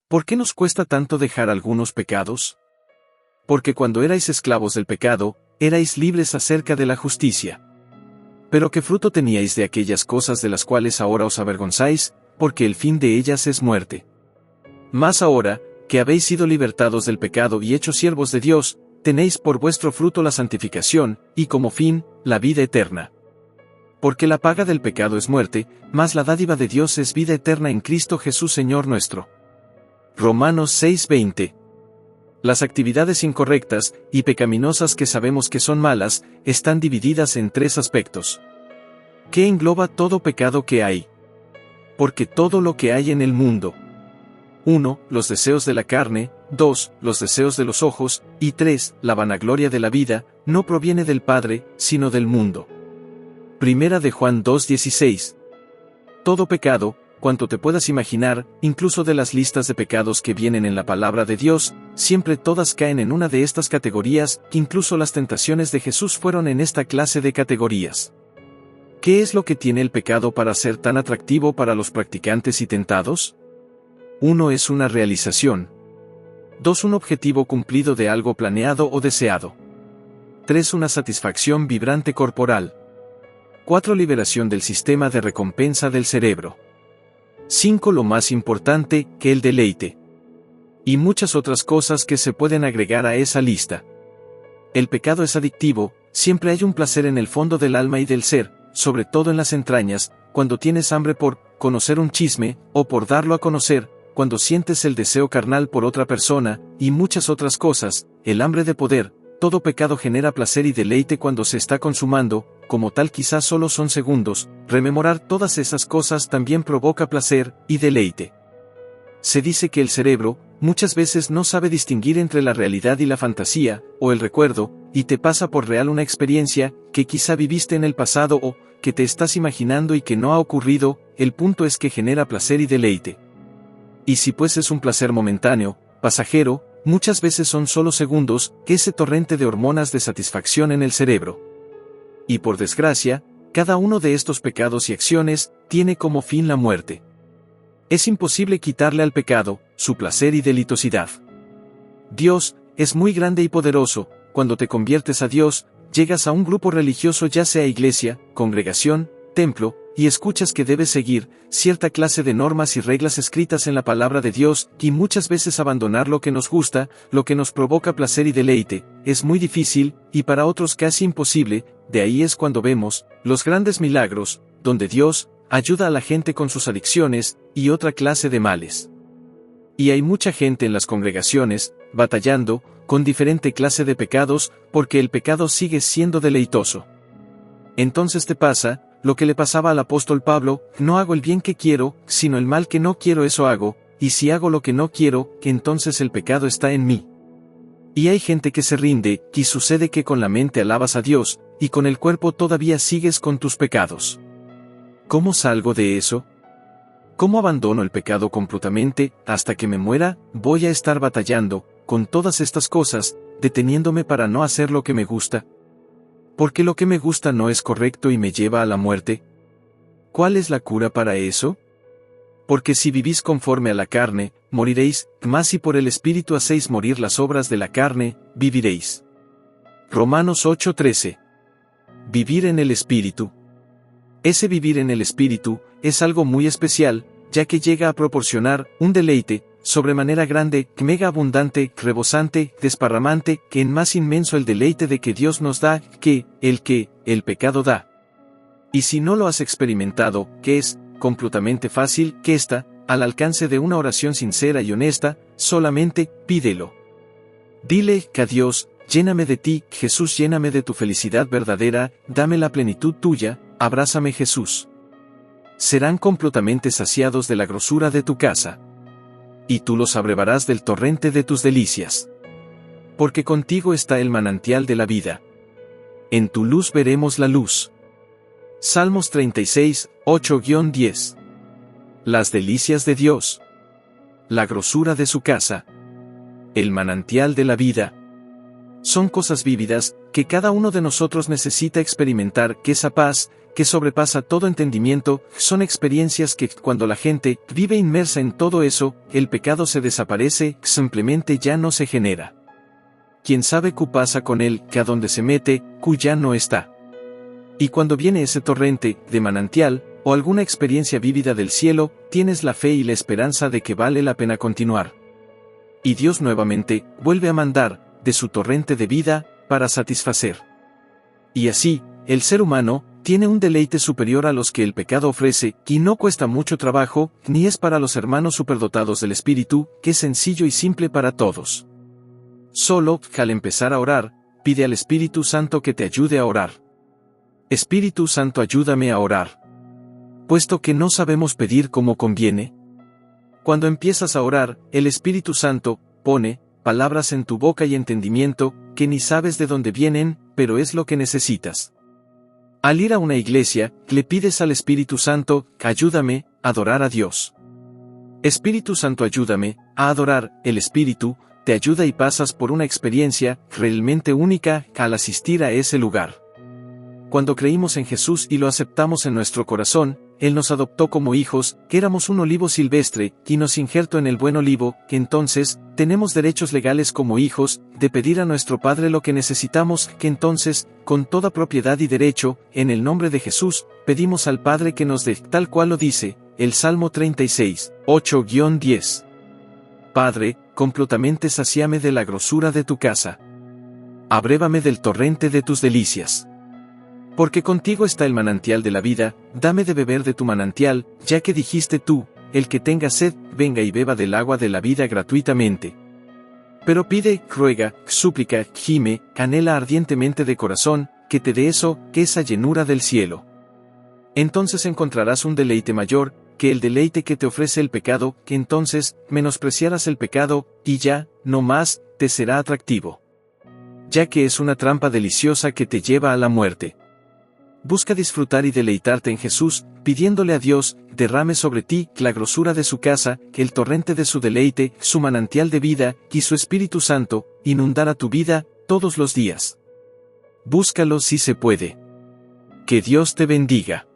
¿Por qué nos cuesta tanto dejar algunos pecados? Porque cuando erais esclavos del pecado, erais libres acerca de la justicia. Pero ¿qué fruto teníais de aquellas cosas de las cuales ahora os avergonzáis? Porque el fin de ellas es muerte. Mas ahora, que habéis sido libertados del pecado y hechos siervos de Dios, tenéis por vuestro fruto la santificación, y como fin, la vida eterna. Porque la paga del pecado es muerte, mas la dádiva de Dios es vida eterna en Cristo Jesús Señor nuestro. Romanos 6:20. Las actividades incorrectas y pecaminosas que sabemos que son malas, están divididas en tres aspectos. ¿Qué engloba todo pecado que hay? Porque todo lo que hay en el mundo. 1. Los deseos de la carne, 2. Los deseos de los ojos, y 3. La vanagloria de la vida, no proviene del Padre, sino del mundo. Primera de Juan 2:16. Todo pecado, cuanto te puedas imaginar, incluso de las listas de pecados que vienen en la palabra de Dios, siempre todas caen en una de estas categorías, incluso las tentaciones de Jesús fueron en esta clase de categorías. ¿Qué es lo que tiene el pecado para ser tan atractivo para los practicantes y tentados? 1. Es una realización. 2. Un objetivo cumplido de algo planeado o deseado. 3. Una satisfacción vibrante corporal. 4. Liberación del sistema de recompensa del cerebro. 5. Lo más importante, que el deleite. Y muchas otras cosas que se pueden agregar a esa lista. El pecado es adictivo, siempre hay un placer en el fondo del alma y del ser, sobre todo en las entrañas, cuando tienes hambre por conocer un chisme, o por darlo a conocer, cuando sientes el deseo carnal por otra persona, y muchas otras cosas, el hambre de poder. Todo pecado genera placer y deleite cuando se está consumando, como tal quizás solo son segundos, rememorar todas esas cosas también provoca placer y deleite. Se dice que el cerebro, muchas veces no sabe distinguir entre la realidad y la fantasía, o el recuerdo, y te pasa por real una experiencia, que quizá viviste en el pasado o, que te estás imaginando y que no ha ocurrido, el punto es que genera placer y deleite. Y si pues es un placer momentáneo, pasajero, muchas veces son solo segundos, ese torrente de hormonas de satisfacción en el cerebro. Y por desgracia, cada uno de estos pecados y acciones, tiene como fin la muerte. Es imposible quitarle al pecado, su placer y delitosidad. Dios, es muy grande y poderoso, cuando te conviertes a Dios, llegas a un grupo religioso ya sea iglesia, congregación, templo, y escuchas que debes seguir cierta clase de normas y reglas escritas en la palabra de Dios, y muchas veces abandonar lo que nos gusta, lo que nos provoca placer y deleite, es muy difícil, y para otros casi imposible. De ahí es cuando vemos los grandes milagros, donde Dios ayuda a la gente con sus adicciones, y otra clase de males. Y hay mucha gente en las congregaciones, batallando, con diferente clase de pecados, porque el pecado sigue siendo deleitoso. Entonces te pasa lo que le pasaba al apóstol Pablo: no hago el bien que quiero, sino el mal que no quiero eso hago, y si hago lo que no quiero, entonces el pecado está en mí. Y hay gente que se rinde, y sucede que con la mente alabas a Dios, y con el cuerpo todavía sigues con tus pecados. ¿Cómo salgo de eso? ¿Cómo abandono el pecado completamente? Hasta que me muera, voy a estar batallando con todas estas cosas, deteniéndome para no hacer lo que me gusta. ¿Porque lo que me gusta no es correcto y me lleva a la muerte? ¿Cuál es la cura para eso? Porque si vivís conforme a la carne, moriréis, mas si por el Espíritu hacéis morir las obras de la carne, viviréis. Romanos 8:13. Vivir en el Espíritu. Ese vivir en el Espíritu es algo muy especial, ya que llega a proporcionar un deleite sobremanera grande, mega abundante, rebosante, desparramante, que en más inmenso el deleite de que Dios nos da, que el pecado da. Y si no lo has experimentado, que es completamente fácil, que está al alcance de una oración sincera y honesta, solamente pídelo. Dile a Dios: lléname de ti, Jesús, lléname de tu felicidad verdadera, dame la plenitud tuya, abrázame, Jesús. Serán completamente saciados de la grosura de tu casa. Y tú los abrevarás del torrente de tus delicias. Porque contigo está el manantial de la vida. En tu luz veremos la luz. Salmos 36, 8-10. Las delicias de Dios. La grosura de su casa. El manantial de la vida. Son cosas vívidas, que cada uno de nosotros necesita experimentar, que esa paz, que sobrepasa todo entendimiento, son experiencias que, cuando la gente vive inmersa en todo eso, el pecado se desaparece, simplemente ya no se genera. Quien sabe qué pasa con él, que a donde se mete, ya no está. Y cuando viene ese torrente, de manantial, o alguna experiencia vívida del cielo, tienes la fe y la esperanza de que vale la pena continuar. Y Dios nuevamente, vuelve a mandar, de su torrente de vida, para satisfacer. Y así, el ser humano, tiene un deleite superior a los que el pecado ofrece, y no cuesta mucho trabajo, ni es para los hermanos superdotados del Espíritu, que es sencillo y simple para todos. Solo, al empezar a orar, pide al Espíritu Santo que te ayude a orar. Espíritu Santo, ayúdame a orar. Puesto que no sabemos pedir como conviene. Cuando empiezas a orar, el Espíritu Santo pone palabras en tu boca y entendimiento, que ni sabes de dónde vienen, pero es lo que necesitas. Al ir a una iglesia, le pides al Espíritu Santo, ayúdame a adorar a Dios. Espíritu Santo, ayúdame a adorar. El Espíritu te ayuda y pasas por una experiencia realmente única al asistir a ese lugar. Cuando creímos en Jesús y lo aceptamos en nuestro corazón, Él nos adoptó como hijos, que éramos un olivo silvestre, y nos injertó en el buen olivo, que entonces, tenemos derechos legales como hijos, de pedir a nuestro Padre lo que necesitamos, que entonces, con toda propiedad y derecho, en el nombre de Jesús, pedimos al Padre que nos dé, tal cual lo dice, el Salmo 36, 8-10. Padre, completamente saciame de la grosura de tu casa. Abrévame del torrente de tus delicias. Porque contigo está el manantial de la vida, dame de beber de tu manantial, ya que dijiste tú, el que tenga sed, venga y beba del agua de la vida gratuitamente. Pero pide, ruega, súplica, gime, anhela ardientemente de corazón, que te dé eso, que esa llenura del cielo. Entonces encontrarás un deleite mayor, que el deleite que te ofrece el pecado, que entonces, menospreciarás el pecado, y ya, no más, te será atractivo. Ya que es una trampa deliciosa que te lleva a la muerte. Busca disfrutar y deleitarte en Jesús, pidiéndole a Dios, derrame sobre ti la grosura de su casa, el torrente de su deleite, su manantial de vida, y su Espíritu Santo, inundará tu vida, todos los días. Búscalo si se puede. Que Dios te bendiga.